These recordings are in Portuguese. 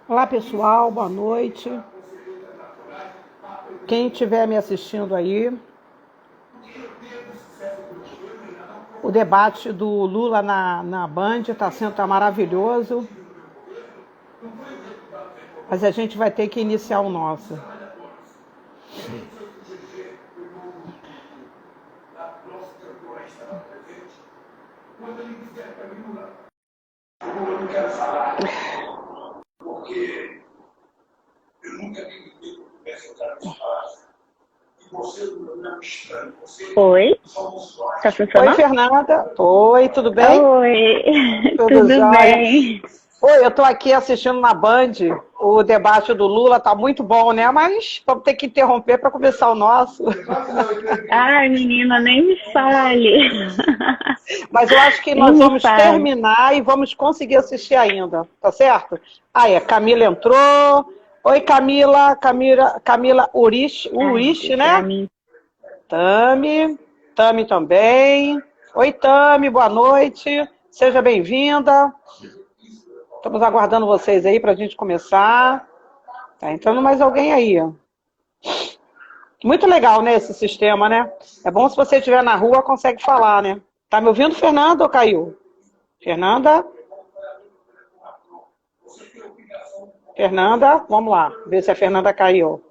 Olá pessoal, boa noite. Quem estiver me assistindo aí, o debate do Lula na Band tá maravilhoso, mas a gente vai ter que iniciar o nosso. Eu não quero falar, porque eu nunca vi ninguém que essa palavra. E você não é um estranho. Oi? Tá funcionando? Oi, Fernanda. Oi, tudo bem? Oi, Tudo jóia? bem? Oi, eu tô aqui assistindo na Band o debate do Lula, tá muito bom, né? Mas vamos ter que interromper para começar o nosso. Ai, menina, nem me fale. Mas eu acho que Nem nós me vamos fale. terminar e vamos conseguir assistir ainda, tá certo? Aí, a Camila entrou. Oi, Camila. Camila Urish, Ai, né? pra mim. Tami também. Oi, Tami, boa noite. Seja bem-vinda. Estamos aguardando vocês aí para a gente começar. Tá entrando mais alguém aí. Muito legal, né, esse sistema, né? É bom se você estiver na rua, consegue falar, né? Tá me ouvindo, Fernanda, ou caiu? Fernanda? Fernanda, vamos lá, ver se a Fernanda caiu.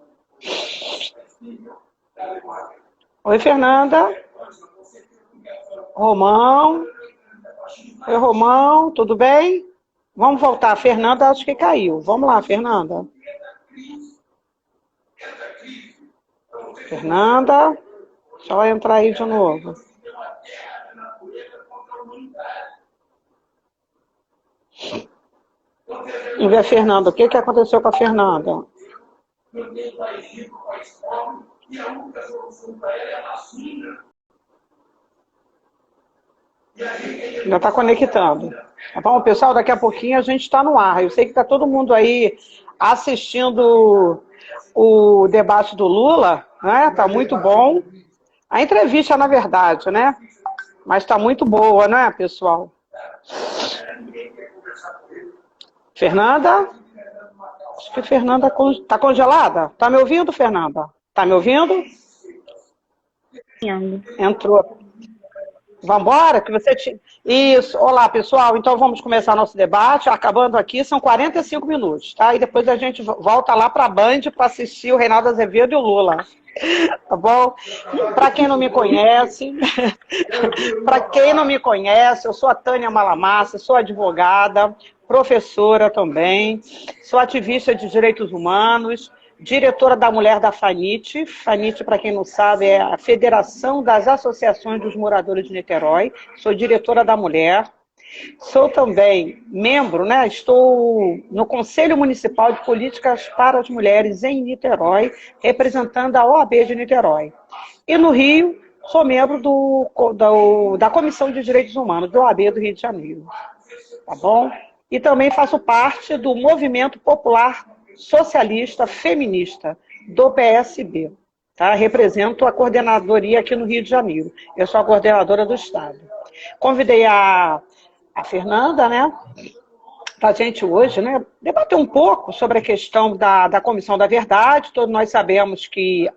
Oi, Fernanda. Romão. Oi, Romão, tudo bem? Vamos voltar. A Fernanda, acho que caiu. Vamos lá, Fernanda. Fernanda, deixa ela entrar aí de novo. Vamos ver a Fernanda. O que aconteceu com a Fernanda? Já está conectando. Tá bom, pessoal? Daqui a pouquinho a gente está no ar. Eu sei que está todo mundo aí assistindo o debate do Lula, né? Tá muito bom. A entrevista, na verdade, né? Mas está muito boa, né, pessoal? Fernanda? Acho que a Fernanda está congelada. Tá me ouvindo, Fernanda? Tá me ouvindo? Entrou. Vamos embora? Isso. Olá, pessoal. Então vamos começar nosso debate. Acabando aqui, são 45 minutos, tá? E depois a gente volta lá para a Band para assistir o Reinaldo Azevedo e o Lula. Tá bom? Para quem não me conhece, eu sou a Tânia Malamassa, sou advogada, professora também, sou ativista de direitos humanos, diretora da Mulher da FANIT. FANIT, para quem não sabe, é a Federação das Associações dos Moradores de Niterói. Sou diretora da Mulher. Sou também membro, né? Estou no Conselho Municipal de Políticas para as Mulheres em Niterói, representando a OAB de Niterói. E no Rio, sou membro da Comissão de Direitos Humanos, da OAB do Rio de Janeiro. Tá bom? E também faço parte do Movimento Popular Socialista Feminista, do PSB. Tá? Represento a coordenadoria aqui no Rio de Janeiro. Eu sou a coordenadora do Estado. Convidei a Fernanda, né, para a gente hoje, né, debater um pouco sobre a questão da Comissão da Verdade. Todos nós sabemos que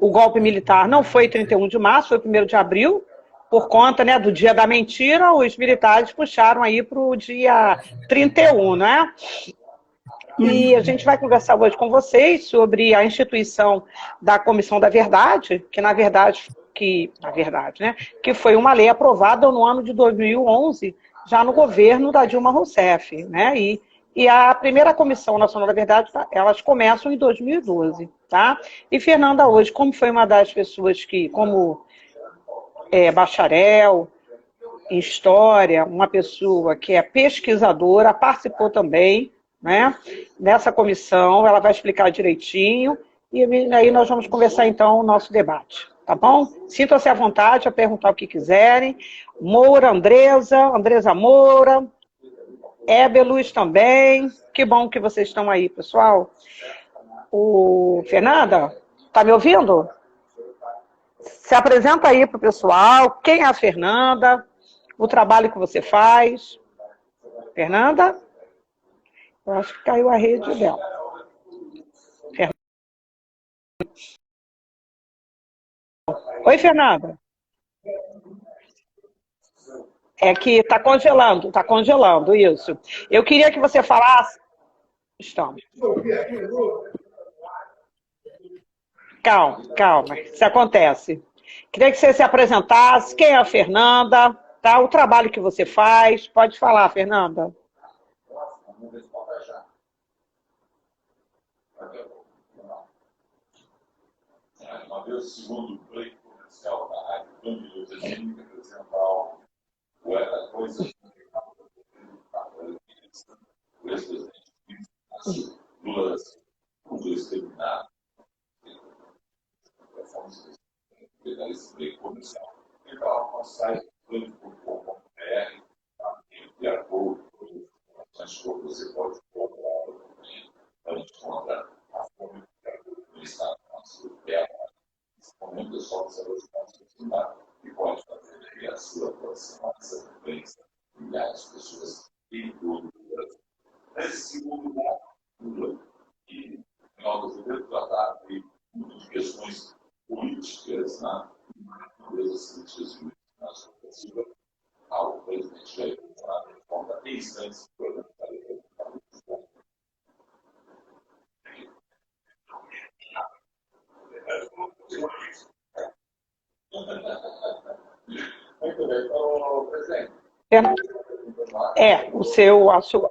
o golpe militar não foi 31 de março, foi 1º de abril, por conta, né, do dia da mentira. Os militares puxaram aí para o dia 31, né? E a gente vai conversar hoje com vocês sobre a instituição da Comissão da Verdade, que na verdade, né, que foi uma lei aprovada no ano de 2011, já no governo da Dilma Rousseff, né? E a primeira Comissão Nacional da Verdade, elas começam em 2012, tá? E Fernanda hoje, como foi uma das pessoas que, como bacharel em História, uma pessoa que é pesquisadora, participou também, né, nessa comissão. Ela vai explicar direitinho e aí nós vamos conversar então o nosso debate, tá bom? Sintam-se à vontade a perguntar o que quiserem. Moura, Andresa Moura, Ebeluz também. Que bom que vocês estão aí, pessoal. Fernanda, tá me ouvindo? Se apresenta aí para o pessoal, quem é a Fernanda, o trabalho que você faz. Fernanda? Eu acho que caiu a rede dela. Oi, Fernanda. É que está congelando, isso. Eu queria que você falasse. Estamos. Calma, isso acontece. Queria que você se apresentasse, quem é a Fernanda, tá? O trabalho que você faz. Pode falar, Fernanda. Uma vez, segundo o break comercial da Rádio Band, eu tinha que apresentar a coisa o ex-presidente Lula mudou esse terminado. Pegar esse break comercial. Então, nós site band.com.br, de acordo com as informações que você pode comprar a gente encontra a fome do Estado nosso terra. Nesse momento, é só você aproximar e pode fazer aí a sua aproximação dessa doença, milhares de pessoas em todo o Brasil. Nesse segundo lugar, que em algo de tratar de questões políticas, né? Empresas políticas na sociedade, ao presidente Jair Bolsonaro em conta em instantes do programa da Muito bem, então, presidente. A sua.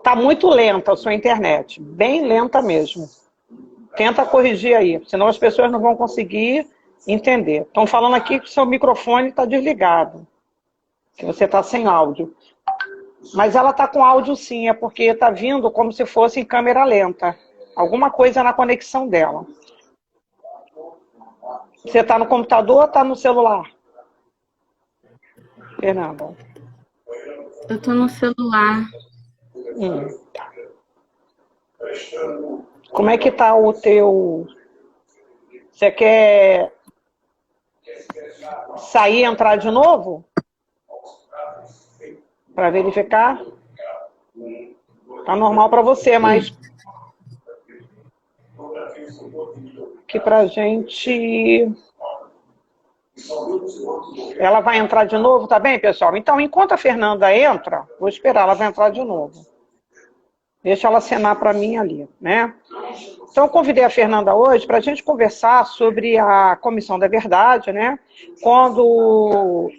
Tá muito lenta a sua internet, bem lenta mesmo. Tenta corrigir aí, senão as pessoas não vão conseguir entender. Estão falando aqui que o seu microfone está desligado, que você está sem áudio. Mas ela está com áudio sim, é porque está vindo como se fosse em câmera lenta. Alguma coisa na conexão dela. Você está no computador ou está no celular? Fernanda. Eu tô no celular. Como é que tá o teu... Você quer sair e entrar de novo? Para verificar? Tá normal para você, mas... que pra gente... Ela vai entrar de novo, tá bem, pessoal? Então, enquanto a Fernanda entra, vou esperar, ela vai entrar de novo. Deixa ela acenar para mim ali, né? Então, eu convidei a Fernanda hoje para a gente conversar sobre a Comissão da Verdade, né? Quando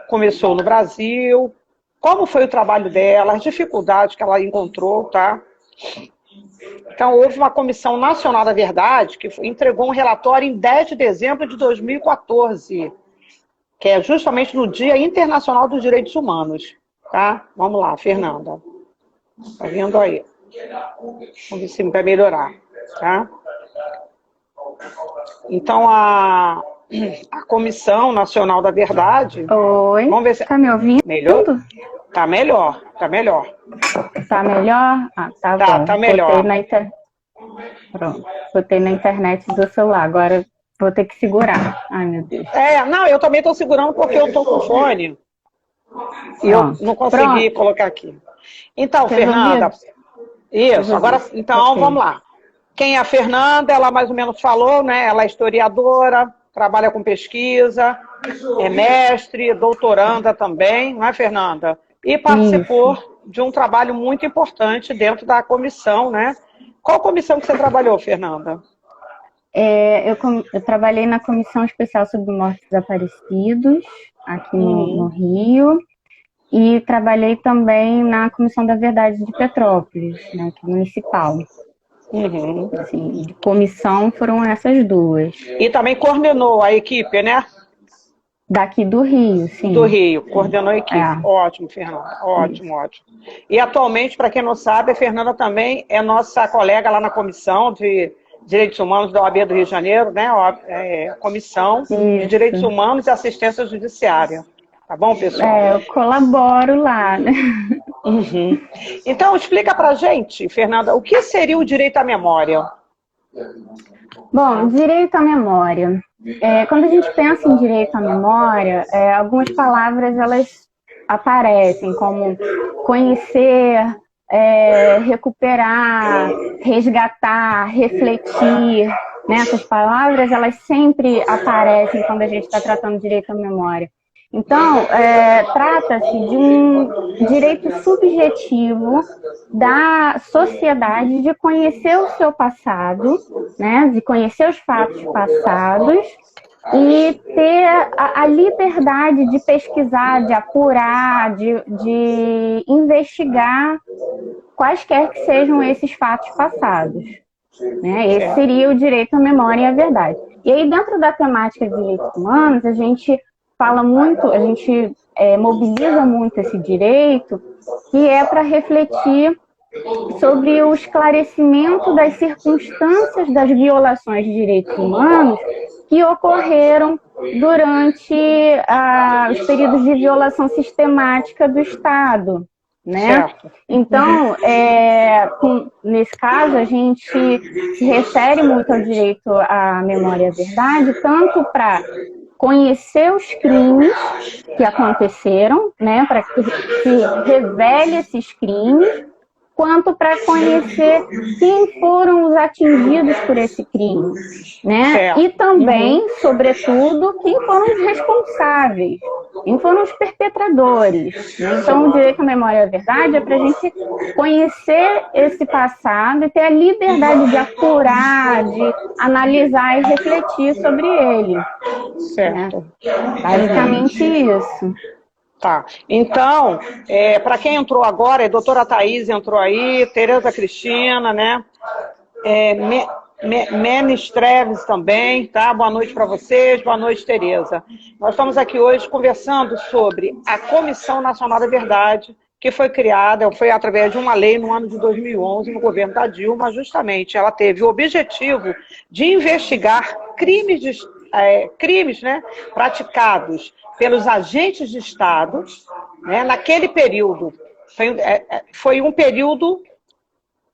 começou no Brasil, como foi o trabalho dela, as dificuldades que ela encontrou, tá? Então, houve uma Comissão Nacional da Verdade que entregou um relatório em 10 de dezembro de 2014, que é justamente no Dia Internacional dos Direitos Humanos, tá? Vamos lá, Fernanda. Tá vendo aí? Vamos ver se vai melhorar, tá? Então, a Comissão Nacional da Verdade... Oi, vamos ver se... tá me ouvindo? Melhor? Tá melhor, tá melhor. Tá melhor? Ah, tá bom. Tá melhor. Pronto, botei na internet do celular, agora vou ter que segurar. Ai, meu Deus. Não, eu também tô segurando porque eu tô com fone. E eu não consegui colocar aqui. Então, Fernanda... Isso, agora, então, vamos lá. Quem é a Fernanda? Ela mais ou menos falou, né? Ela é historiadora, trabalha com pesquisa, é mestre, doutoranda também, não é, Fernanda? E participou de um trabalho muito importante dentro da comissão, né? Qual comissão que você trabalhou, Fernanda? Eu trabalhei na Comissão Especial sobre Mortos Desaparecidos, aqui no Rio, e trabalhei também na Comissão da Verdade de Petrópolis, né, aqui municipal. Assim, de comissão foram essas duas. E também coordenou a equipe, né? Daqui do Rio, sim. Do Rio, coordenou a equipe. Ótimo, Fernanda. Ótimo. E atualmente, para quem não sabe, a Fernanda também é nossa colega lá na Comissão de Direitos Humanos da OAB do Rio de Janeiro, né? Comissão de Direitos Humanos e Assistência Judiciária. Tá bom, pessoal? Eu colaboro lá, né? Então, explica pra gente, Fernanda, o que seria o direito à memória? Bom, direito à memória. Quando a gente pensa em direito à memória, algumas palavras elas aparecem, como conhecer, recuperar, resgatar, refletir. Né? Essas palavras elas sempre aparecem quando a gente está tratando de direito à memória. Então, trata-se de um direito subjetivo da sociedade de conhecer o seu passado, né, de conhecer os fatos passados e ter a liberdade de pesquisar, de apurar, de investigar quaisquer que sejam esses fatos passados. Né? Esse seria o direito à memória e à verdade. E aí, dentro da temática de direitos humanos, a gente fala muito, a gente mobiliza muito esse direito, que é para refletir sobre o esclarecimento das circunstâncias das violações de direitos humanos que ocorreram durante os períodos de violação sistemática do Estado. Né? Então, nesse caso, a gente se refere muito ao direito à memória e à verdade, tanto para conhecer os crimes que aconteceram, né, para que se revele esses crimes, quanto para conhecer quem foram os atingidos por esse crime, né? E também, sobretudo, quem foram os responsáveis, quem foram os perpetradores. Né? Então, o direito à memória e à verdade é para a gente conhecer esse passado e ter a liberdade de apurar, de analisar e refletir sobre ele. Certo. Né? Basicamente isso. Tá. Então, para quem entrou agora, a doutora Thaís entrou aí, Tereza Cristina, né? Menes Treves também, tá? Boa noite para vocês, boa noite, Tereza. Nós estamos aqui hoje conversando sobre a Comissão Nacional da Verdade, que foi criada, foi através de uma lei no ano de 2011, no governo da Dilma, justamente. Ela teve o objetivo de investigar crimes, né, praticados pelos agentes de Estado, né, naquele período. Foi um período,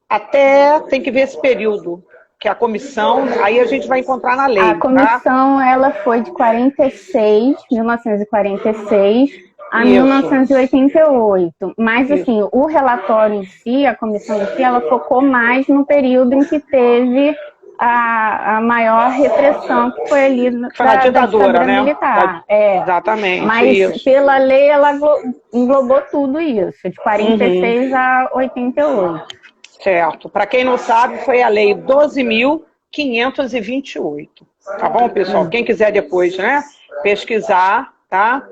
até tem que ver esse período, que a comissão, aí a gente vai encontrar na lei. A comissão, ela foi de 1946 a 1988. Mas, assim, o relatório em si, a comissão em si, ela focou mais no período em que teve a maior repressão, que foi ali da ditadura, né? Militar. Exatamente. Mas pela lei ela englobou tudo isso, de 46 a 88. Certo. Para quem não sabe, foi a lei 12.528. Tá bom, pessoal? Quem quiser depois, né, pesquisar, tá?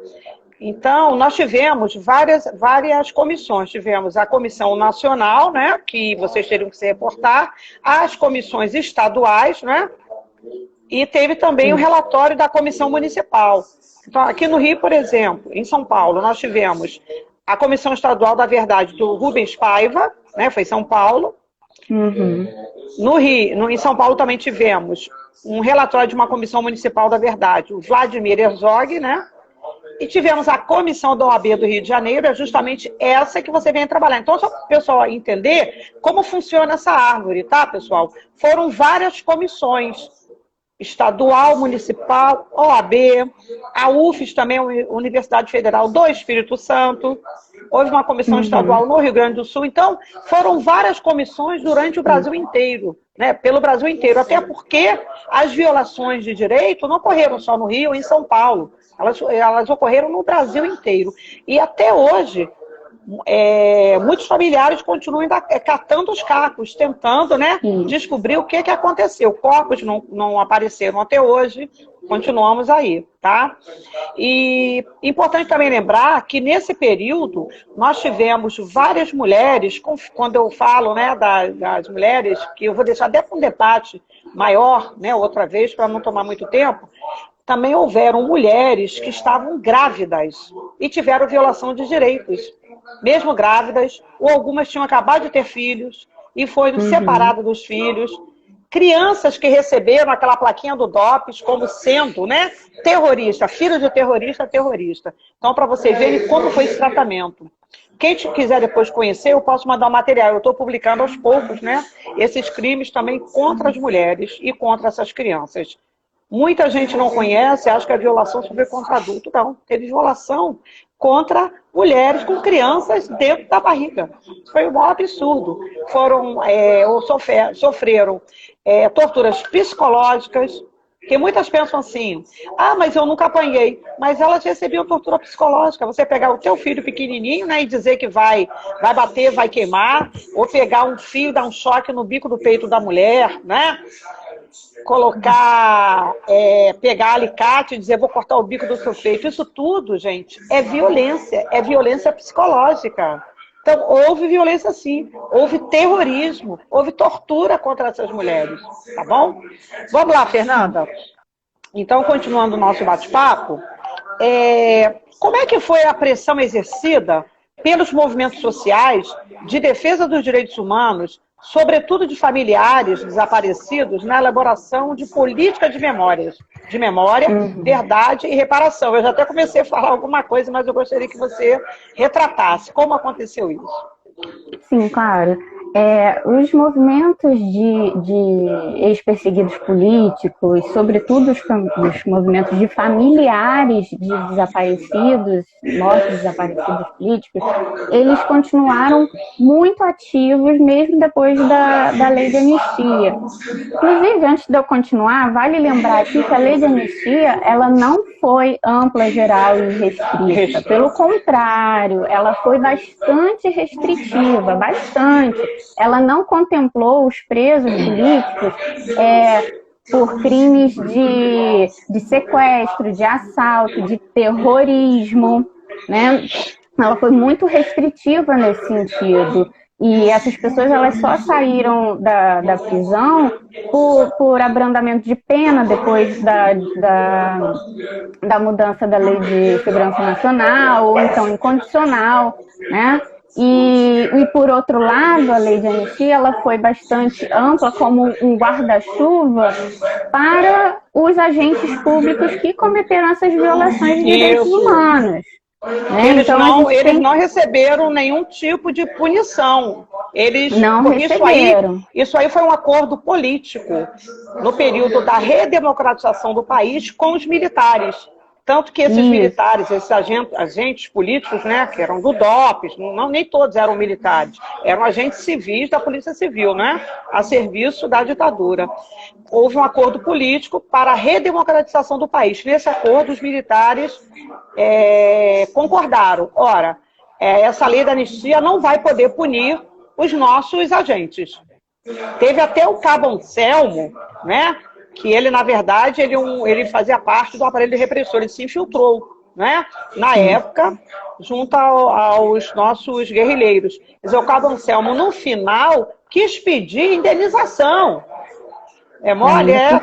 Então, nós tivemos várias comissões. Tivemos a Comissão Nacional, né, que vocês teriam que se reportar, as comissões estaduais, né, e teve também o relatório da Comissão Municipal. Então, aqui no Rio, por exemplo, em São Paulo, nós tivemos a Comissão Estadual da Verdade do Rubens Paiva, né, foi em São Paulo. No Rio, em São Paulo também tivemos um relatório de uma Comissão Municipal da Verdade, o Vladimir Herzog, né? E tivemos a comissão da OAB do Rio de Janeiro, é justamente essa que você vem trabalhar. Então, só para o pessoal entender como funciona essa árvore, tá, pessoal? Foram várias comissões, estadual, municipal, OAB, a UFES também, Universidade Federal do Espírito Santo, houve uma comissão estadual no Rio Grande do Sul. Então, foram várias comissões durante o Brasil inteiro, né? Pelo Brasil inteiro, até porque as violações de direito não ocorreram só no Rio e em São Paulo. Elas ocorreram no Brasil inteiro. E até hoje, muitos familiares continuam catando os cacos, tentando, né, descobrir o que aconteceu. Corpos não apareceram até hoje, continuamos aí, tá? E importante também lembrar que nesse período nós tivemos várias mulheres, quando eu falo, né, das mulheres, que eu vou deixar até para um debate maior, né, outra vez, para não tomar muito tempo, também houveram mulheres que estavam grávidas e tiveram violação de direitos, mesmo grávidas, ou algumas tinham acabado de ter filhos e foram separadas dos filhos. Crianças que receberam aquela plaquinha do DOPS como sendo, né, terrorista, filho de terrorista, terrorista. Então, para vocês verem como foi esse tratamento. Quem quiser depois conhecer, eu posso mandar o material. Eu estou publicando aos poucos, né? Esses crimes também contra as mulheres e contra essas crianças. Muita gente não conhece, acha que a violação só foi contra adulto. Não, teve violação contra mulheres com crianças dentro da barriga. Isso foi um maior absurdo. Sofreram torturas psicológicas, porque muitas pensam assim, mas eu nunca apanhei. Mas elas recebiam tortura psicológica. Você pegar o teu filho pequenininho, né, e dizer que vai bater, vai queimar, ou pegar um fio, dar um choque no bico do peito da mulher, né? Pegar alicate e dizer, vou cortar o bico do seu peito. Isso tudo, gente, é violência psicológica. Então, houve violência sim, houve terrorismo, houve tortura contra essas mulheres, tá bom? Vamos lá, Fernanda. Então, continuando o nosso bate-papo, como é que foi a pressão exercida pelos movimentos sociais de defesa dos direitos humanos, sobretudo de familiares desaparecidos, na elaboração de política de memória, verdade e reparação? Eu já até comecei a falar alguma coisa, mas eu gostaria que você retratasse como aconteceu isso. Sim, claro. Os movimentos de ex-perseguidos políticos, sobretudo os movimentos de familiares de desaparecidos, mortos de desaparecidos políticos, eles continuaram muito ativos mesmo depois da lei de anistia. Inclusive, antes de eu continuar, vale lembrar aqui que a lei de anistia, ela não foi ampla, geral e restrita. Pelo contrário, ela foi bastante restritiva, bastante. Ela não contemplou os presos políticos por crimes de sequestro, de assalto, de terrorismo, né? Ela foi muito restritiva nesse sentido. E essas pessoas, elas só saíram da prisão por abrandamento de pena depois da mudança da Lei de Segurança Nacional, ou então incondicional, né? E por outro lado, a lei de anistia, ela foi bastante ampla como um guarda-chuva para os agentes públicos que cometeram essas violações de direitos humanos. Né? Eles não receberam nenhum tipo de punição. Eles não receberam. Isso aí foi um acordo político no período da redemocratização do país com os militares. Tanto que esses militares, esses agentes políticos, né, que eram do DOPS, nem todos eram militares, eram agentes civis da Polícia Civil, né, a serviço da ditadura. Houve um acordo político para a redemocratização do país. Nesse acordo, os militares concordaram. Ora, essa lei da anistia não vai poder punir os nossos agentes. Teve até o Cabo Anselmo, né, que ele, na verdade, ele fazia parte do aparelho repressor, ele se infiltrou, né? Na época, junto aos nossos guerrilheiros. Quer dizer, o Cabo Anselmo, no final, quis pedir indenização.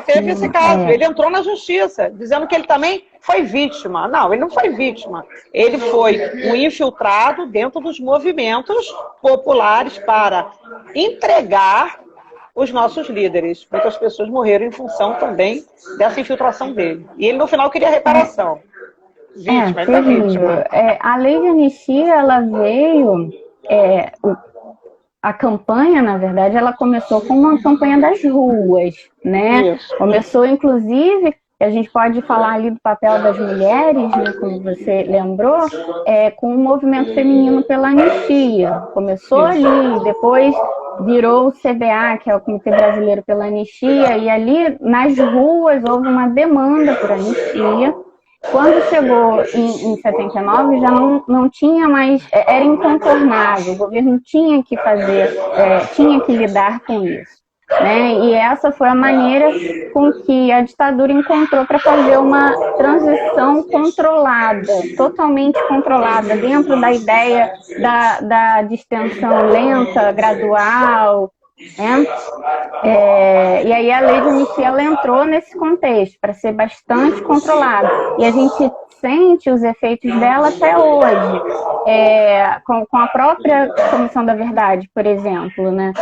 Teve esse caso. Ele entrou na justiça, dizendo que ele também foi vítima. Não, ele não foi vítima. Ele foi um infiltrado dentro dos movimentos populares para entregar os nossos líderes. Muitas pessoas morreram em função também dessa infiltração dele. E ele, no final, queria reparação. Vítima. A lei de anistia, ela veio... A campanha, na verdade, ela começou com uma campanha das ruas, né? Isso. Começou, inclusive, a gente pode falar ali do papel das mulheres, né, como você lembrou, com o movimento feminino pela anistia. Começou ali, depois virou o CBA, que é o Comitê Brasileiro pela Anistia, e ali nas ruas houve uma demanda por anistia. Quando chegou em 79, já não tinha mais, era incontornável, o governo tinha que fazer, tinha que lidar com isso. Né? E essa foi a maneira com que a ditadura encontrou para fazer uma transição controlada, totalmente controlada, dentro da ideia da distensão lenta, gradual. Né? E aí a lei de anistia ela entrou nesse contexto, para ser bastante controlada. E a gente sente os efeitos dela até hoje, com a própria Comissão da Verdade, por exemplo, né?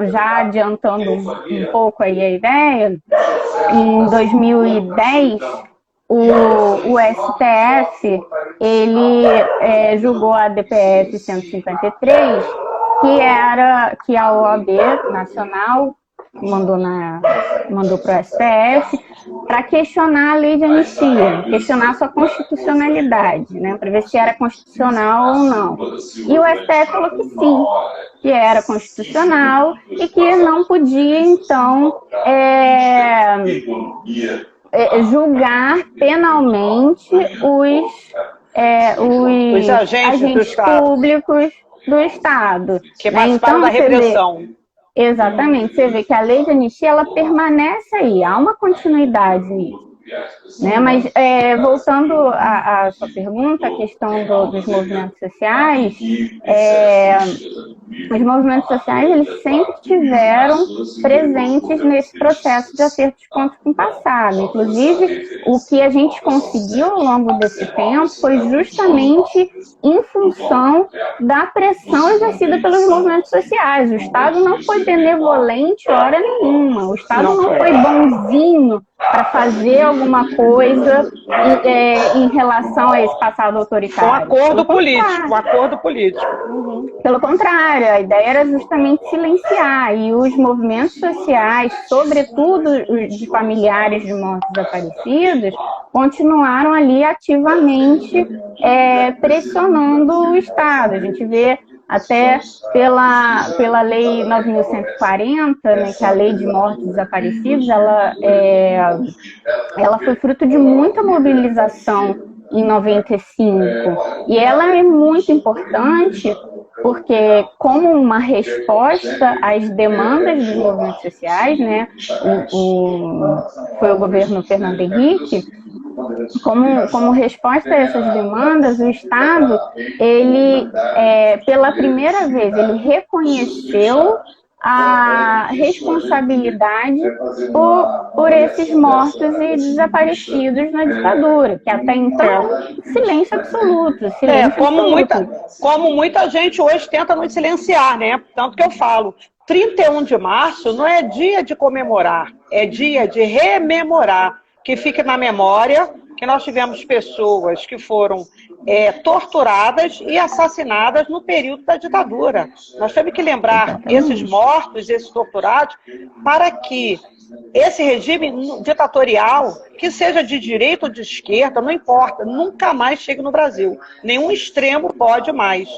Já adiantando um pouco aí a ideia, em 2010 o STF, ele julgou a DPF 153, que a OAB Nacional mandou para o STF para questionar a lei de anistia, questionar sua constitucionalidade, né, para ver se era constitucional ou não. E o STF falou que sim, que era constitucional e que não podia, então, julgar penalmente os agentes públicos do Estado. Que participaram da repressão. Exatamente, você vê que a lei de anistia, ela permanece aí, há uma continuidade nisso. Né? Mas, voltando à sua pergunta, a questão dos movimentos sociais, os movimentos sociais, eles sempre tiveram presentes nesse processo de acerto de contas com o passado. Inclusive, o que a gente conseguiu ao longo desse tempo foi justamente em função da pressão exercida pelos movimentos sociais. O Estado não foi benevolente hora nenhuma, o Estado não foi bonzinho para fazer alguma coisa em relação a esse passado autoritário. Um acordo político. Uhum. Pelo contrário, a ideia era justamente silenciar, e os movimentos sociais, sobretudo os de familiares de mortos desaparecidos, continuaram ali ativamente pressionando o Estado. A gente vê até pela Lei 9.140, né, que é a Lei de Mortos Desaparecidos, ela foi fruto de muita mobilização em 95. E ela é muito importante porque, como uma resposta às demandas dos movimentos sociais, né, foi o governo Fernando Henrique, como resposta a essas demandas, o Estado, ele, pela primeira vez, ele reconheceu a responsabilidade por esses mortos e desaparecidos na ditadura, que até então, silêncio absoluto. Como muita gente hoje tenta nos silenciar, né? Tanto que eu falo, 31 de março não é dia de comemorar, é dia de rememorar, que fique na memória que nós tivemos pessoas que foram torturadas e assassinadas no período da ditadura. Nós temos que lembrar esses mortos, esses torturados, para que esse regime ditatorial, que seja de direita ou de esquerda, não importa, nunca mais chegue no Brasil. Nenhum extremo pode mais,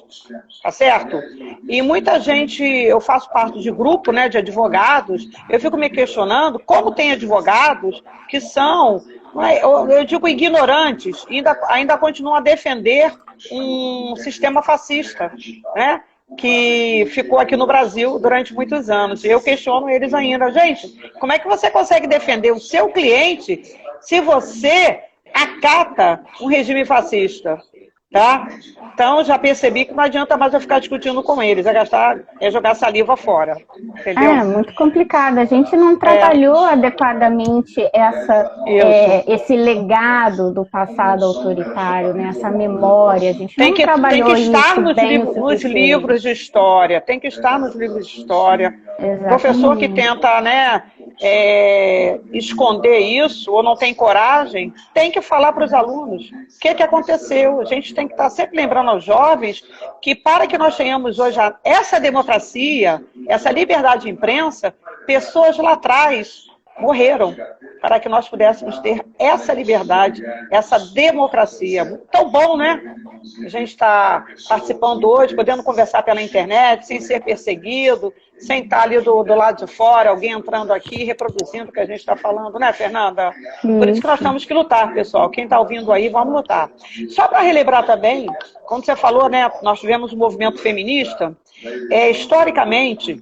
tá certo? E muita gente, eu faço parte de grupo, né, de advogados, eu fico me questionando como tem advogados que são, eu digo ignorantes, ainda continuam a defender um sistema fascista, né? Que ficou aqui no Brasil durante muitos anos. Eu questiono eles ainda. Gente, como é que você consegue defender o seu cliente se você acata um regime fascista? Tá? Então, já percebi que não adianta mais eu ficar discutindo com eles, é jogar saliva fora. Entendeu? É muito complicado. A gente não trabalhou adequadamente esse legado do passado autoritário, né? Essa memória. A gente não trabalhou isso. Tem que estar nos livros de história. Tem que estar nos livros de história. Exatamente. Professor que tenta, né, esconder isso ou não tem coragem, tem que falar para os alunos o que aconteceu. A gente tem que estar sempre lembrando aos jovens que, para que nós tenhamos hoje essa democracia, essa liberdade de imprensa, pessoas lá atrás morreram para que nós pudéssemos ter essa liberdade, essa democracia. Tão bom, né? A gente está participando hoje, podendo conversar pela internet, sem ser perseguido, sem estar ali do lado de fora, alguém entrando aqui, reproduzindo o que a gente está falando, né, Fernanda? Por isso que nós temos que lutar, pessoal. Quem está ouvindo aí, vamos lutar. Só para relembrar também, como você falou, né, nós tivemos um movimento feminista, historicamente,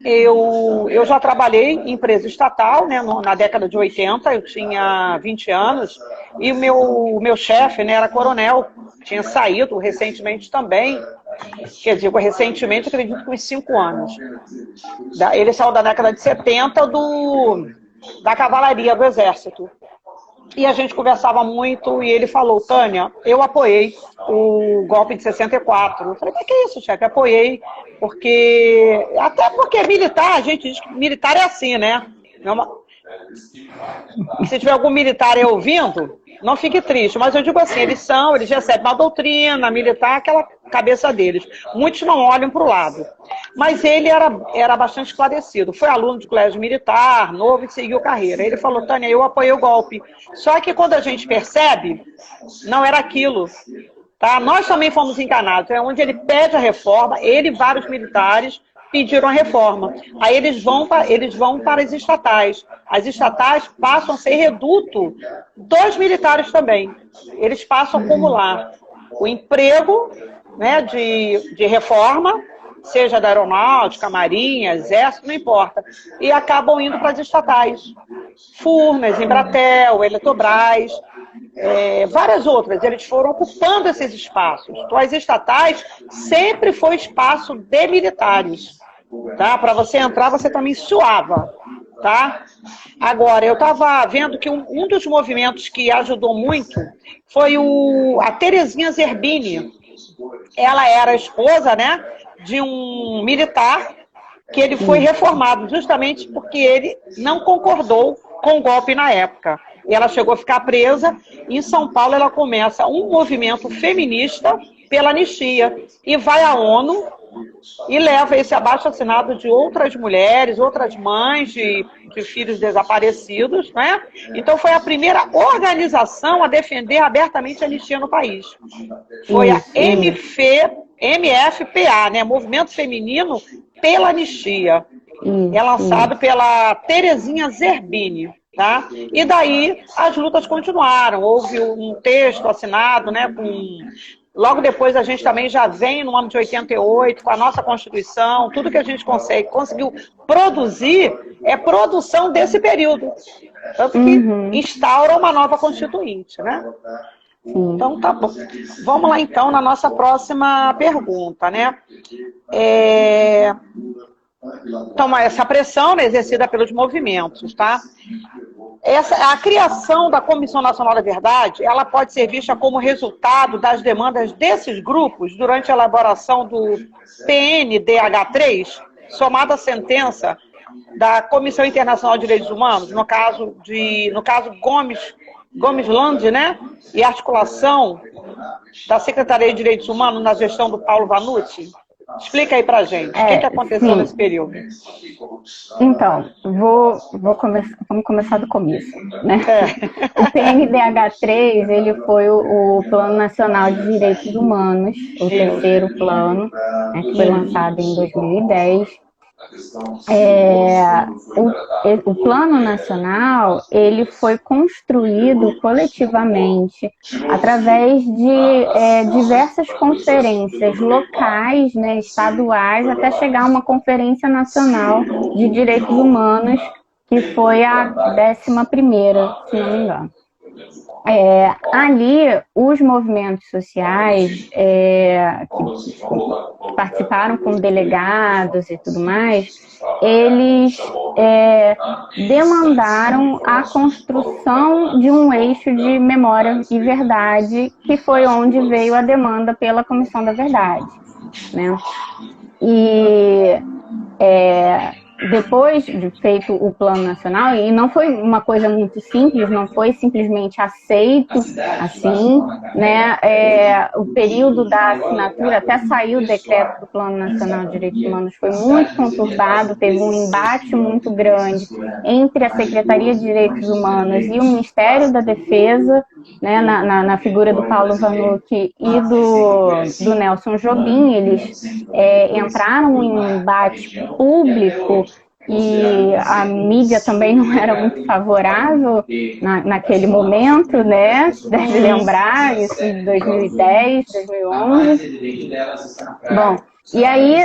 eu já trabalhei em empresa estatal, né, na década de 80, eu tinha 20 anos, e o meu chefe, né, era coronel, tinha saído recentemente também, quer dizer, recentemente, acredito que uns 5 anos. Ele saiu da década de 70 da cavalaria do Exército. E a gente conversava muito e ele falou, Tânia, eu apoiei o golpe de 64. Eu falei, mas que é isso, chefe? Apoiei, até porque militar, a gente diz que militar é assim, né? Se tiver algum militar aí ouvindo, não fique triste, mas eu digo assim, eles recebem uma doutrina militar, aquela cabeça deles. Muitos não olham para o lado. Mas ele era bastante esclarecido. Foi aluno de colégio militar, novo, e seguiu carreira. Ele falou, Tânia, eu apoiei o golpe. Só que quando a gente percebe, não era aquilo. Tá? Nós também fomos enganados. É onde ele pede a reforma, ele e vários militares pediram a reforma. Aí eles vão para as estatais. As estatais passam a ser reduto dos militares também. Eles passam a acumular o emprego, né, de reforma, seja da aeronáutica, marinha, exército, não importa. E acabam indo para as estatais. Furnas, Embratel, Eletrobras, várias outras. Eles foram ocupando esses espaços. Então, as estatais sempre foi espaço de militares. Tá? Para você entrar, você também suava. Tá? Agora, eu estava vendo que um dos movimentos que ajudou muito foi a Terezinha Zerbini. Ela era esposa, né, de um militar que ele foi reformado justamente porque ele não concordou com o golpe na época. E ela chegou a ficar presa. E em São Paulo ela começa um movimento feminista pela anistia e vai à ONU e leva esse abaixo-assinado de outras mulheres, outras mães de filhos desaparecidos, né? Então foi a primeira organização a defender abertamente a anistia no país. Foi a MFPA, né? Movimento Feminino pela Anistia. É lançado pela Terezinha Zerbini. Tá? E daí as lutas continuaram. Houve um texto assinado, né, logo depois a gente também já vem no ano de 88, com a nossa Constituição, tudo que a gente conseguiu produzir é produção desse período. Tanto que instaura uma nova Constituinte, né? Então tá bom. Vamos lá então na nossa próxima pergunta, né? Então, essa pressão, né, exercida pelos movimentos, tá? A criação da Comissão Nacional da Verdade, ela pode ser vista como resultado das demandas desses grupos durante a elaboração do PNDH3, somada à sentença da Comissão Internacional de Direitos Humanos, no caso Gomes Land, né? E articulação da Secretaria de Direitos Humanos na gestão do Paulo Vanucci. Explica aí pra gente, o que aconteceu nesse período? Então, vamos começar do começo, né? O PNDH3, ele foi o Plano Nacional de Direitos Humanos, o terceiro plano, né, que foi lançado em 2010. O Plano Nacional, ele foi construído coletivamente através de diversas conferências locais, né, estaduais, até chegar a uma Conferência Nacional de Direitos Humanos, que foi a 11ª, se não me engano. Ali, os movimentos sociais que participaram com delegados e tudo mais, eles demandaram a construção de um eixo de memória e verdade, que foi onde veio a demanda pela Comissão da Verdade, né? E depois de feito o Plano Nacional, e não foi uma coisa muito simples, não foi simplesmente aceito assim, né? O período da assinatura, até sair o decreto do Plano Nacional de Direitos Humanos, foi muito conturbado, teve um embate muito grande entre a Secretaria de Direitos Humanos e o Ministério da Defesa, né, na figura do Paulo Vanucci e do Nelson Jobim. Eles entraram em um embate público e a mídia também não era muito favorável naquele momento, né? Deve lembrar isso de 2010, 2011. Bom, e aí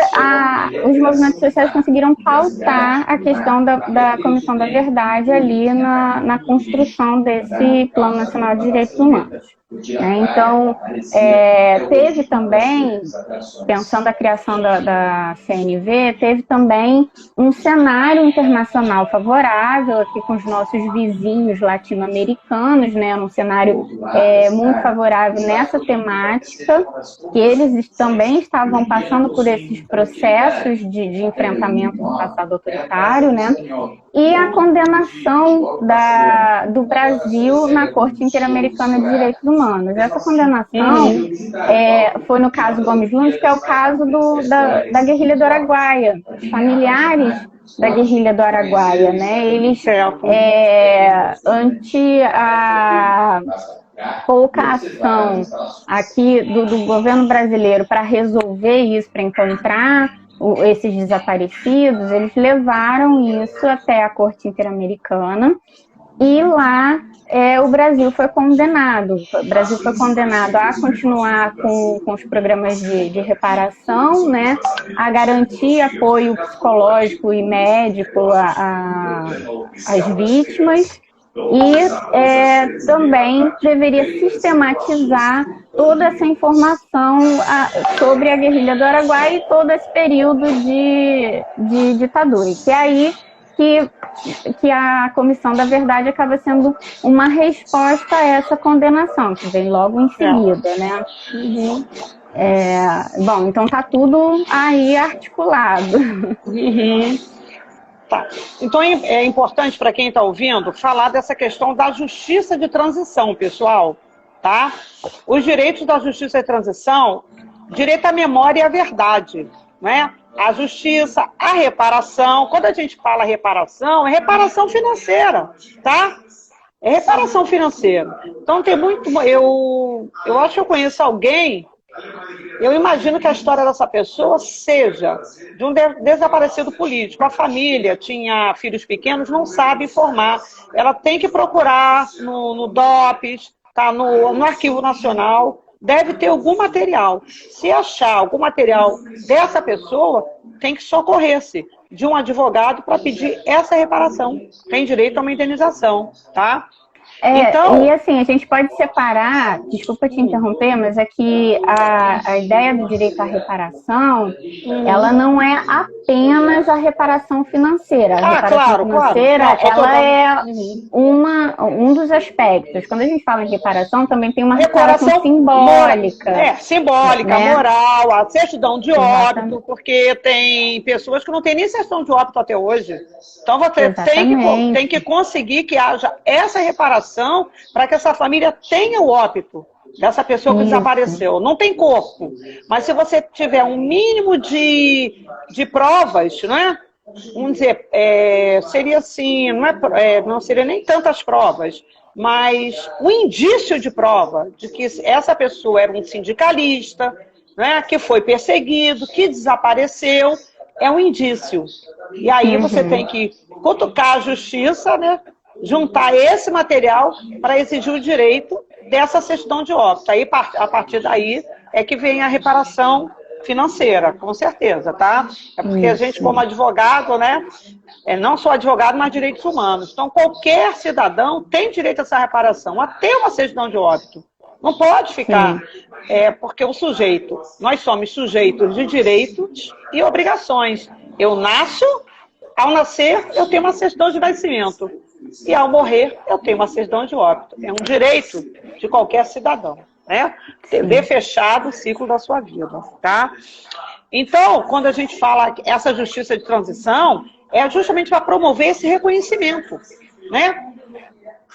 os movimentos sociais conseguiram pautar a questão da Comissão da Verdade ali na construção desse Plano Nacional de Direitos Humanos. Então, teve também, pensando a criação da CNV, teve também um cenário internacional favorável aqui com os nossos vizinhos latino-americanos, né, um cenário muito favorável nessa temática, que eles também estavam passando por esses processos de enfrentamento do passado autoritário, né? e a condenação do Brasil na Corte Interamericana de Direitos Humanos. Essa condenação foi no caso Gomes Nunes, que é o caso da guerrilha do Araguaia. Os familiares da guerrilha do Araguaia, né? Eles, ante a pouca ação aqui do governo brasileiro para resolver isso, para encontrar esses desaparecidos, eles levaram isso até a Corte Interamericana e lá o Brasil foi condenado. O Brasil foi condenado a continuar com os programas de reparação, né, a garantir apoio psicológico e médico às vítimas. E também deveria sistematizar toda essa informação sobre a guerrilha do Araguaia e todo esse período de ditadura. E que é aí que a Comissão da Verdade acaba sendo uma resposta a essa condenação, que vem logo em seguida, né? Bom, então tá tudo aí articulado. Tá. Então é importante para quem está ouvindo falar dessa questão da justiça de transição, pessoal, tá? Os direitos da justiça de transição, direito à memória e à verdade, né? A justiça, a reparação. Quando a gente fala reparação, é reparação financeira, tá? É reparação financeira. Então tem muito. Eu acho que eu conheço alguém. Eu imagino que a história dessa pessoa seja de um desaparecido político. A família tinha filhos pequenos, não sabe informar. Ela tem que procurar no DOPS, tá, no Arquivo Nacional, deve ter algum material. Se achar algum material dessa pessoa, tem que socorrer-se de um advogado para pedir essa reparação. Tem direito a uma indenização, tá? Então, e assim, a gente pode separar, desculpa te interromper, mas é que a ideia do direito à reparação, ela não é apenas a reparação financeira. A reparação financeira, ela é um dos aspectos. Quando a gente fala em reparação, também tem uma reparação simbólica. Simbólica, né? Moral, a certidão de óbito, porque tem pessoas que não têm nem certidão de óbito até hoje. Então você tem que conseguir que haja essa reparação para que essa família tenha o óbito dessa pessoa que desapareceu. Não tem corpo, mas se você tiver um mínimo de provas, não é? Vamos dizer, seria assim, não seria nem tantas provas, mas um indício de prova de que essa pessoa era um sindicalista, né, que foi perseguido, que desapareceu, é um indício. E aí você tem que cutucar a justiça, né? Juntar esse material para exigir o direito dessa certidão de óbito. Aí, a partir daí é que vem a reparação financeira, com certeza, tá? É porque a gente, como advogado, né, não só advogado, mas direitos humanos. Então, qualquer cidadão tem direito a essa reparação, a ter uma certidão de óbito. Não pode ficar, porque nós somos sujeitos de direitos e obrigações. Eu nasço, ao nascer, eu tenho uma certidão de nascimento. E ao morrer, eu tenho uma certidão de óbito. É um direito de qualquer cidadão, né? Ver fechado o ciclo da sua vida, tá? Então, quando a gente fala essa justiça de transição, é justamente para promover esse reconhecimento, né?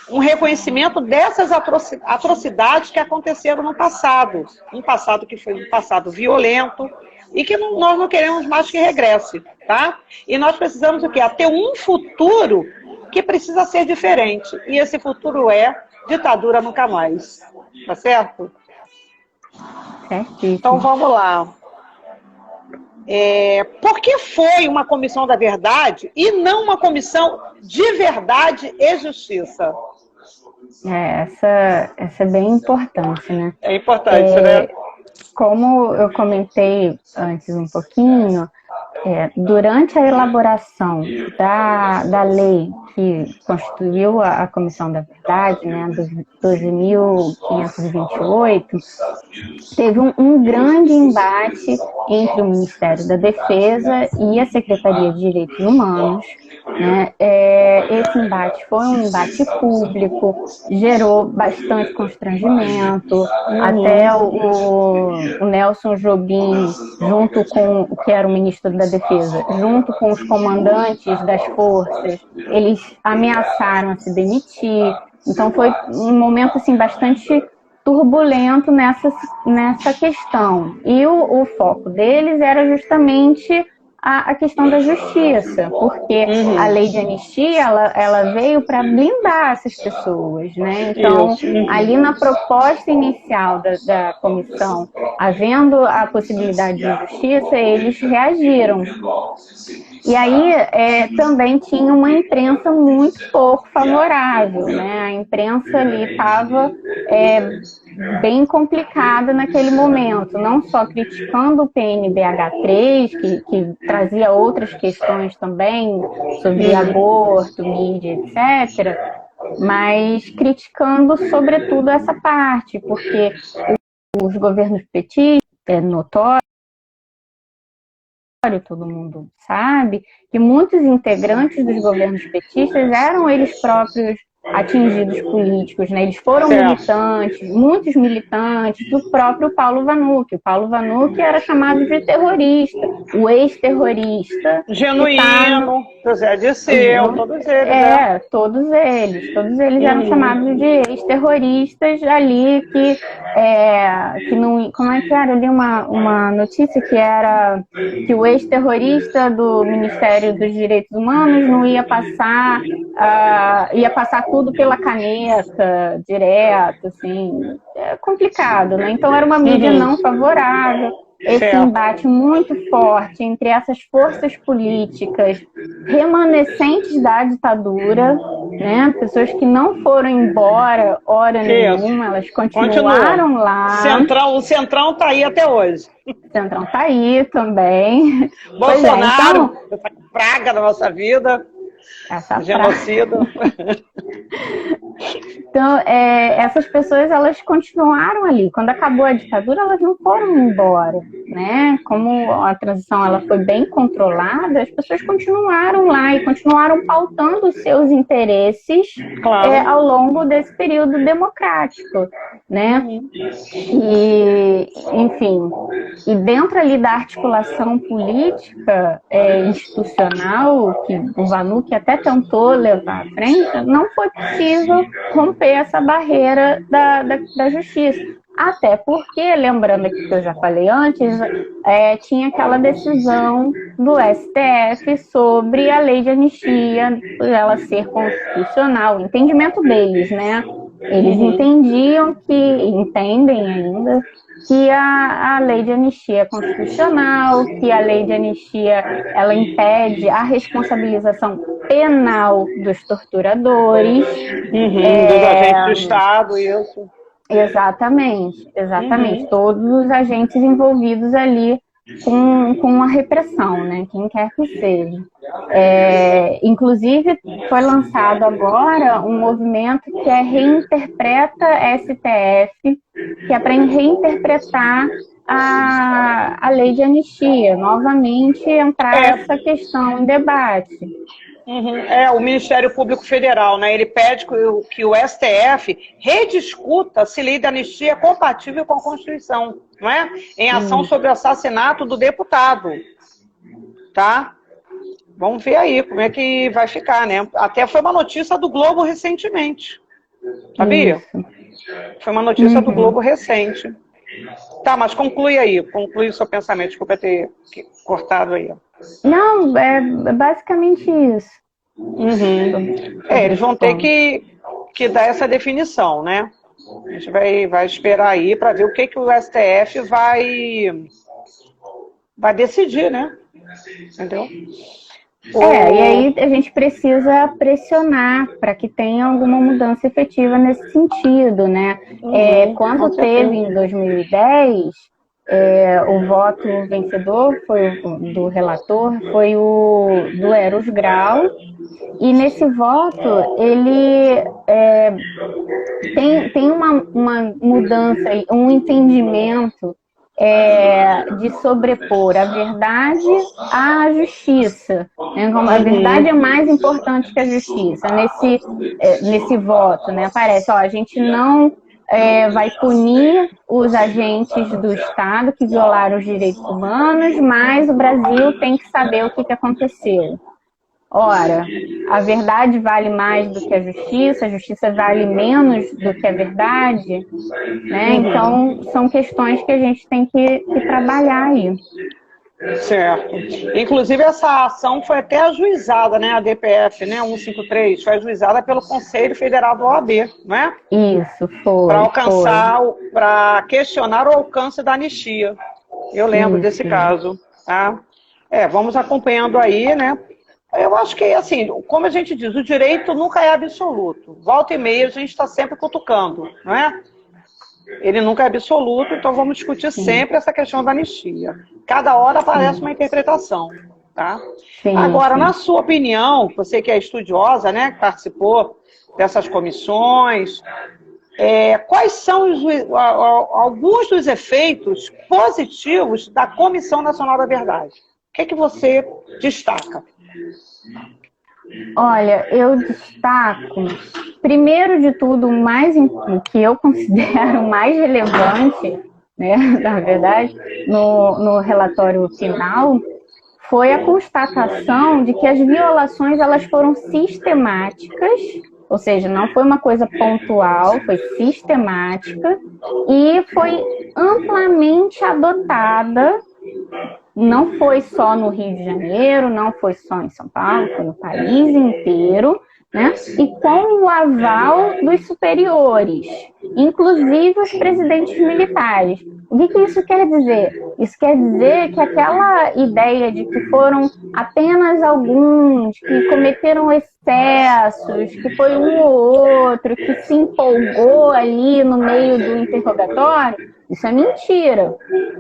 Um reconhecimento dessas atrocidades que aconteceram no passado. Um passado que foi um passado violento e que nós não queremos mais que regresse, tá? E nós precisamos o quê? Ter um futuro que precisa ser diferente. E esse futuro é ditadura nunca mais. Tá certo? Certíssimo. Então vamos lá. Por que foi uma comissão da verdade e não uma comissão de verdade e justiça? Essa é bem importante, né? É importante, né? Como eu comentei antes um pouquinho, durante a elaboração da lei que constituiu a Comissão da Verdade, né, 12.528, teve um grande embate entre o Ministério da Defesa e a Secretaria de Direitos Humanos, né? Esse embate foi um embate público, gerou bastante constrangimento, até o Nelson Jobim, junto com o que era o ministro da Defesa, junto com os comandantes das forças, eles ameaçaram a se demitir. Então foi um momento assim, bastante turbulento nessa questão. E o foco deles era justamente a questão da justiça, porque a lei de anistia ela veio para blindar essas pessoas, né? Então, ali na proposta inicial da comissão, havendo a possibilidade de justiça, eles reagiram. E aí também tinha uma imprensa muito pouco favorável, né? A imprensa ali estava bem complicada naquele momento, não só criticando o PNBH3, que trazia outras questões também sobre aborto, mídia, etc., mas criticando sobretudo essa parte, porque os governos petistas, é notório, todo mundo sabe, que muitos integrantes dos governos petistas eram eles próprios atingidos políticos, né? Eles foram militantes, muitos militantes do próprio Paulo Vanucchi. O Paulo Vanucci era chamado de terrorista, o ex-terrorista. Genuíno, José Dirceu, todos eles. Todos eles eram chamados de ex-terroristas ali que não. Como é que era? Eu li uma notícia que era que o ex-terrorista do Ministério dos Direitos Humanos não ia passar tudo pela caneta, direto, assim, é complicado, né? Então era uma mídia não favorável, esse embate muito forte entre essas forças políticas remanescentes da ditadura, né? Pessoas que não foram embora hora nenhuma, elas continuaram lá. O Centrão está aí até hoje. O Centrão está aí também. Bolsonaro, essa praga da nossa vida. Genocida. Então, essas pessoas, elas continuaram ali. Quando acabou a ditadura, elas não foram embora, né? Como a transição ela foi bem controlada, as pessoas continuaram lá e continuaram pautando os seus interesses ao longo desse período democrático, né? E, enfim, e dentro ali da articulação política institucional, que o Vanucchi até tentou levar à frente, não foi possível romper essa barreira da justiça. Até porque, lembrando aqui que eu já falei antes, tinha aquela decisão do STF sobre a lei de anistia, ela ser constitucional, o entendimento deles, né? Eles entendiam entendem ainda, que a lei de anistia é constitucional, que a lei de anistia ela impede a responsabilização penal dos torturadores. Dos agentes do Estado, isso. Exatamente. Todos os agentes envolvidos ali com a repressão, né? Quem quer que seja. Inclusive, foi lançado agora um movimento que é Reinterpreta STF, que é para reinterpretar a lei de anistia, novamente entrar essa questão em debate. O Ministério Público Federal, né? Ele pede que o STF rediscuta se lei de anistia é compatível com a Constituição, não é? Em ação sobre o assassinato do deputado, tá? Vamos ver aí como é que vai ficar, né? Até foi uma notícia do Globo recentemente, sabia? Foi uma notícia do Globo recente. Tá, mas conclui o seu pensamento, desculpa ter cortado aí. Não, é basicamente isso. Eles vão ter que dar essa definição, né? A gente vai esperar aí para ver o que o STF vai decidir, né? Entendeu? E aí a gente precisa pressionar para que tenha alguma mudança efetiva nesse sentido, né? Quando teve em 2010, o voto vencedor do relator foi do Eros Grau, e nesse voto ele tem uma mudança, um entendimento de sobrepor a verdade à justiça, né? Como a verdade é mais importante que a justiça. Nesse voto, né? Aparece, ó, a gente não vai punir os agentes do Estado que violaram os direitos humanos, mas o Brasil tem que saber o que aconteceu. Ora, a verdade vale mais do que a justiça vale menos do que a verdade, né? Então, são questões que a gente tem que trabalhar aí. Certo. Inclusive, essa ação foi até ajuizada, né? A DPF, né? 153, foi ajuizada pelo Conselho Federal do OAB, né? Isso, foi. Para alcançar, para questionar o alcance da anistia. Eu lembro desse caso, tá? Vamos acompanhando aí, né? Eu acho que, assim, como a gente diz, o direito nunca é absoluto. Volta e meia a gente está sempre cutucando, não é? Ele nunca é absoluto, então vamos discutir sempre essa questão da anistia. Cada hora aparece uma interpretação, tá? Agora, na sua opinião, você que é estudiosa, né, que participou dessas comissões, quais são alguns dos efeitos positivos da Comissão Nacional da Verdade? O que você destaca? Olha, eu destaco, primeiro de tudo, o que eu considero mais relevante, né, na verdade, no relatório final, foi a constatação de que as violações elas foram sistemáticas, ou seja, não foi uma coisa pontual, foi sistemática e foi amplamente adotada. Não foi só no Rio de Janeiro, não foi só em São Paulo, foi no país inteiro, né? E com o aval dos superiores, inclusive os presidentes militares. O que isso quer dizer? Isso quer dizer que aquela ideia de que foram apenas alguns que cometeram excessos, que foi um ou outro que se empolgou ali no meio do interrogatório, isso é mentira.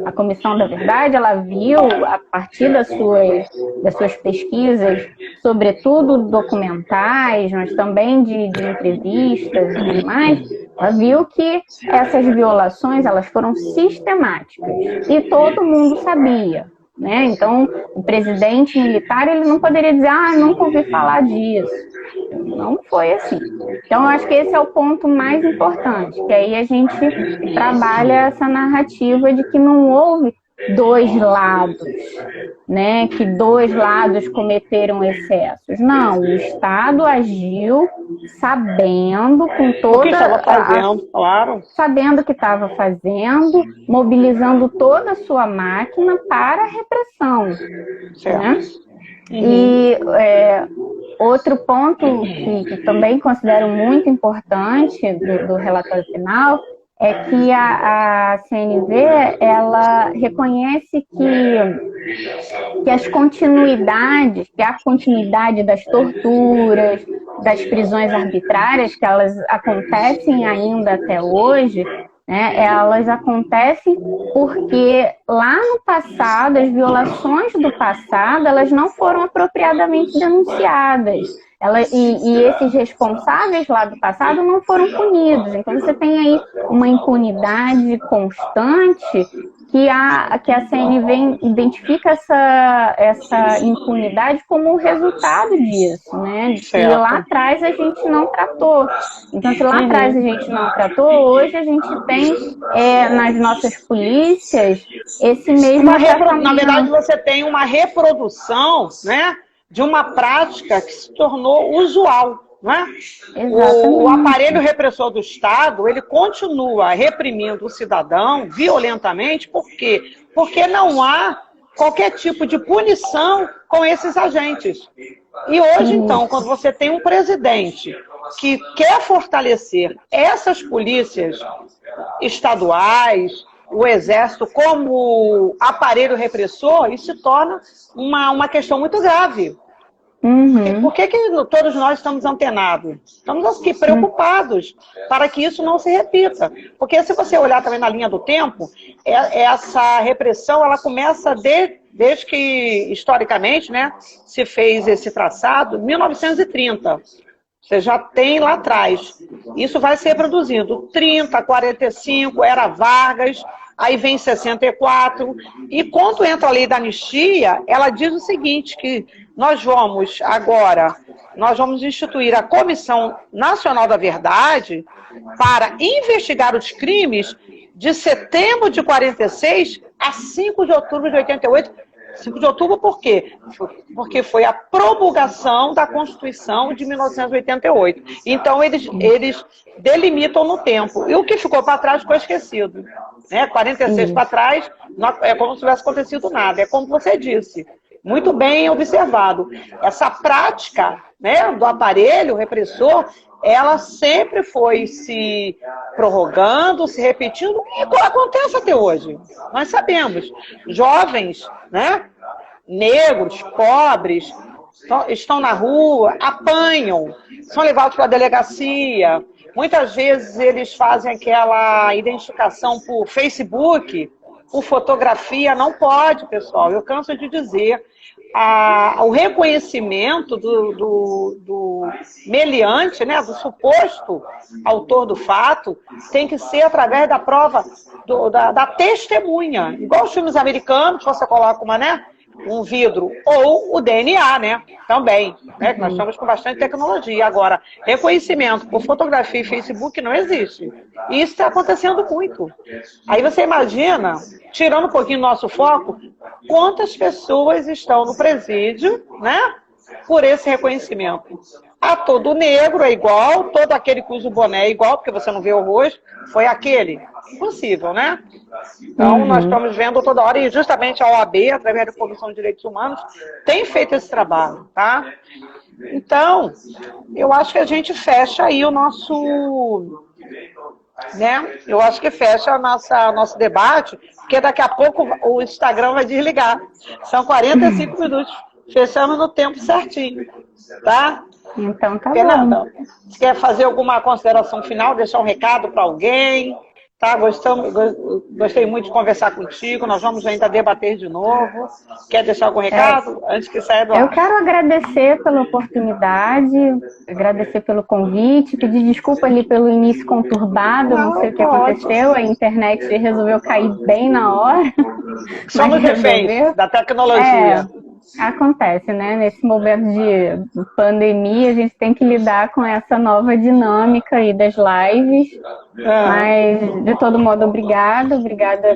A Comissão da Verdade, ela viu, a partir das suas pesquisas, sobretudo documentais, mas também de entrevistas e tudo mais, ela viu que essas violações elas foram sistemáticas e todo mundo sabia, né? Então, o presidente militar ele não poderia dizer, nunca ouvi falar disso. Não foi assim. Então, eu acho que esse é o ponto mais importante, que aí a gente trabalha essa narrativa de que não houve dois lados, né? Que dois lados cometeram excessos. Não, o Estado agiu sabendo, com toda sabendo o que estava fazendo, mobilizando toda a sua máquina para a repressão, né? E outro ponto que também considero muito importante do relatório final é que a CNV ela reconhece que a continuidade das torturas, das prisões arbitrárias, que elas acontecem ainda até hoje, né, elas acontecem porque lá no passado, as violações do passado, elas não foram apropriadamente denunciadas. E esses responsáveis lá do passado não foram punidos. Então você tem aí uma impunidade constante que a CNV identifica essa impunidade como um resultado disso, né? De que lá atrás a gente não tratou. Então, se lá atrás a gente não tratou, hoje a gente tem nas nossas polícias esse mesmo tratamento. Na verdade, você tem uma reprodução, né, de uma prática que se tornou usual. Não é? O aparelho repressor do Estado, ele continua reprimindo o cidadão violentamente, por quê? Porque não há qualquer tipo de punição com esses agentes. E hoje, então, quando você tem um presidente que quer fortalecer essas polícias estaduais, o Exército como aparelho repressor, isso se torna uma questão muito grave. Por que todos nós estamos antenados? Estamos aqui preocupados para que isso não se repita. Porque se você olhar também na linha do tempo, essa repressão ela começa desde que, historicamente, né, se fez esse traçado, 1930. Você já tem lá atrás. Isso vai se reproduzindo. 30, 45, era Vargas. aí vem 64, e quando entra a lei da anistia, ela diz o seguinte, que nós vamos instituir a Comissão Nacional da Verdade para investigar os crimes de setembro de 46 a 5 de outubro de 88. 5 de outubro por quê? Porque foi a promulgação da Constituição de 1988. Então, eles delimitam no tempo. E o que ficou para trás ficou esquecido. Né? 46 para trás, é como se tivesse acontecido nada. É como você disse. Muito bem observado. Essa prática, né, do aparelho repressor, ela sempre foi se prorrogando, se repetindo, e acontece até hoje. Nós sabemos. Jovens, né, negros, pobres, estão na rua, apanham, são levados para a delegacia. Muitas vezes eles fazem aquela identificação por Facebook, por fotografia. Não pode, pessoal. Eu canso de dizer. O reconhecimento do meliante, né, do suposto autor do fato, tem que ser através da prova da testemunha. Igual os filmes americanos, você coloca um vidro, ou o DNA, né, também, né, que nós estamos com bastante tecnologia. Agora, reconhecimento por fotografia e Facebook não existe. E isso está acontecendo muito. Aí você imagina, tirando um pouquinho do nosso foco, quantas pessoas estão no presídio, né, por esse reconhecimento. Todo negro é igual, todo aquele que usa o boné é igual, porque você não vê o rosto, foi aquele. Impossível, né? Então, nós estamos vendo toda hora, e justamente a OAB, através da Comissão de Direitos Humanos, tem feito esse trabalho, tá? Então, eu acho que a gente fecha aí o nosso... né? Eu acho que fecha nosso debate, porque daqui a pouco o Instagram vai desligar. São 45 minutos. Fechamos no tempo certinho, tá? Então tá Fernanda, bom. você quer fazer alguma consideração final, deixar um recado para alguém? Tá? Gostei muito de conversar contigo, nós vamos ainda debater de novo. Quer deixar algum recado antes que saia do ar? Eu quero agradecer pela oportunidade, agradecer pelo convite, pedir desculpa ali pelo início conturbado, não sei o que aconteceu, a internet resolveu cair bem na hora. Somos reféns da tecnologia. Acontece, né? Nesse momento de pandemia, a gente tem que lidar com essa nova dinâmica aí das lives. Mas, de todo modo, obrigada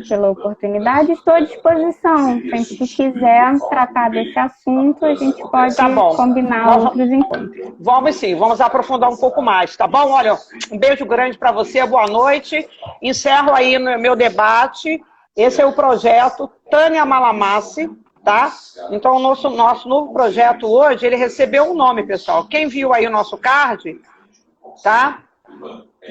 pela oportunidade. Estou à disposição. Sempre que quiser tratar desse assunto, a gente pode combinar outros encontros. Vamos sim, vamos aprofundar um pouco mais, tá bom? Olha, um beijo grande para você, boa noite. Encerro aí no meu debate. Esse é o projeto Tânia Malamassi. Tá? Então, o nosso novo projeto hoje, ele recebeu um nome, pessoal. Quem viu aí o nosso card, tá?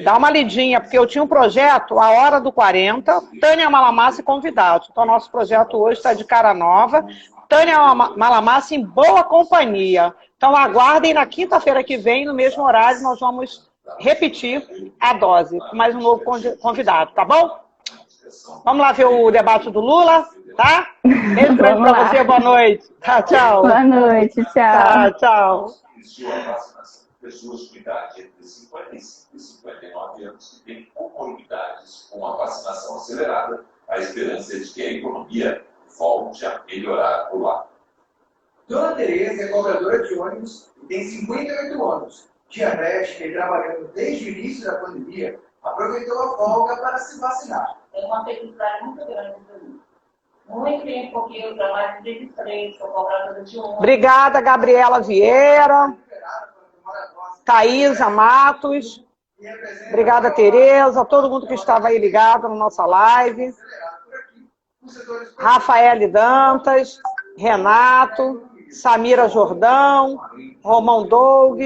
Dá uma lidinha, porque eu tinha um projeto, A Hora do 40, Tânia Malamassi convidado. Então, nosso projeto hoje está de cara nova. Tânia Malamassi em boa companhia. Então, aguardem na quinta-feira que vem, no mesmo horário, nós vamos repetir a dose, com mais um novo convidado, tá bom? Vamos lá ver o debate do Lula, tá? Beijo grande pra você, boa noite. Tchau. Boa noite, tchau. Tchau. Pessoas com idade entre 55 e 59 anos que têm comorbidades com a vacinação acelerada, a esperança é de que a economia volte a melhorar por lá. Dona Tereza é cobradora de ônibus e tem 58 anos. Diabetes, que trabalhando desde o início da pandemia, aproveitou a folga para se vacinar. É uma felicidade muito grande para mim. Muito bem, porque eu trabalho desde 3, sou cobradora de ônibus. Obrigada, Gabriela Vieira. Thaisa Matos. Obrigada, Tereza. Todo mundo que estava aí ligado na nossa live. Rafael Dantas. Renato. Samira Jordão. Romão Doug.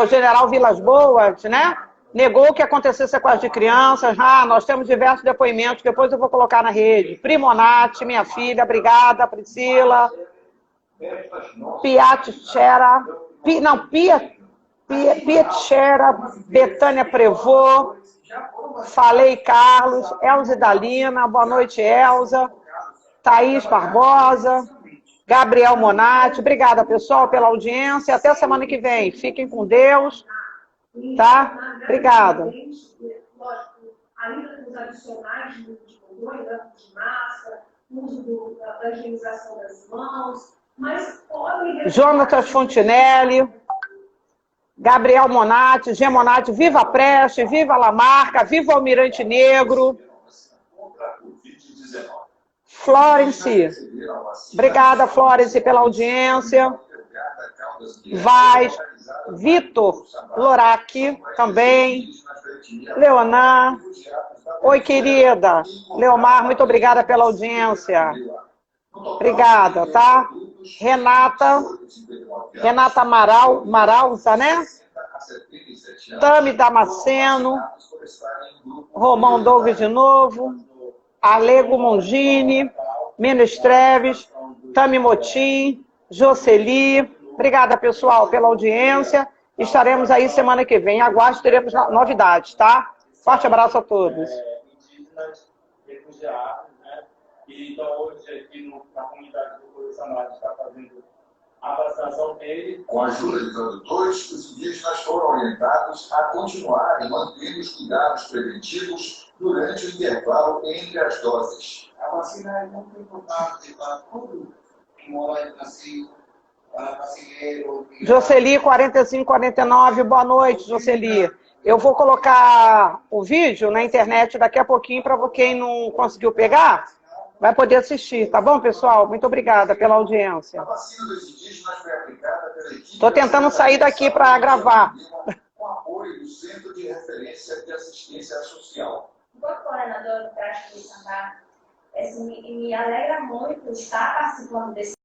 O General Vilas Boas, né? Negou que acontecesse sequestro de crianças. Nós temos diversos depoimentos, depois eu vou colocar na rede. Primonati, minha filha, obrigada, Priscila. Piatchera, Betânia Prevô, Falei Carlos, Elza Dalina, boa noite, Elza. Thaís Barbosa, Gabriel Monati. Obrigada, pessoal, pela audiência. Até semana que vem. Fiquem com Deus. Tá? Obrigada. ainda com os adicionais de uso de condões, de máscara, uso da higienização das mãos, mas podem... Jonatas Fontinelli, Gabriel Monati, G. Monati, viva a Preste, viva a Lamarca, viva o Almirante Negro. Florence, obrigada, Florence, pela audiência. Vaz, Vitor Lorac, também. Leonar. Oi, querida. Leomar, muito obrigada pela audiência. Obrigada, tá? Renata Maralza, né? Tami Damasceno, Romão Douglas de novo, Alego Mongini, Menestreves, Tami Motim, Jocely. Obrigada, pessoal, pela audiência. Estaremos aí semana que vem. Aguarde, teremos novidades, tá? Forte abraço a todos. Indígenas refugiados, né? E então, hoje, aqui na comunidade do Colecionário, está fazendo a vacinação deles. Com a ajuda de tradutores, os indígenas foram orientados a continuarem mantendo os cuidados preventivos durante o intervalo entre as doses. A vacina é muito importante para tudo que mora no Brasil, para brasileiro. Jocely 4549, boa noite, Jocely. Eu vou colocar o vídeo na internet daqui a pouquinho para quem não conseguiu pegar, vai poder assistir, tá bom, pessoal? Muito obrigada pela audiência. A vacina dos indígenas foi aplicada pela equipe... Estou tentando sair daqui para gravar. Com apoio do Centro de Referência de Assistência Social. Enquanto coordenadora do CRAS de Santana, me alegra muito estar participando desse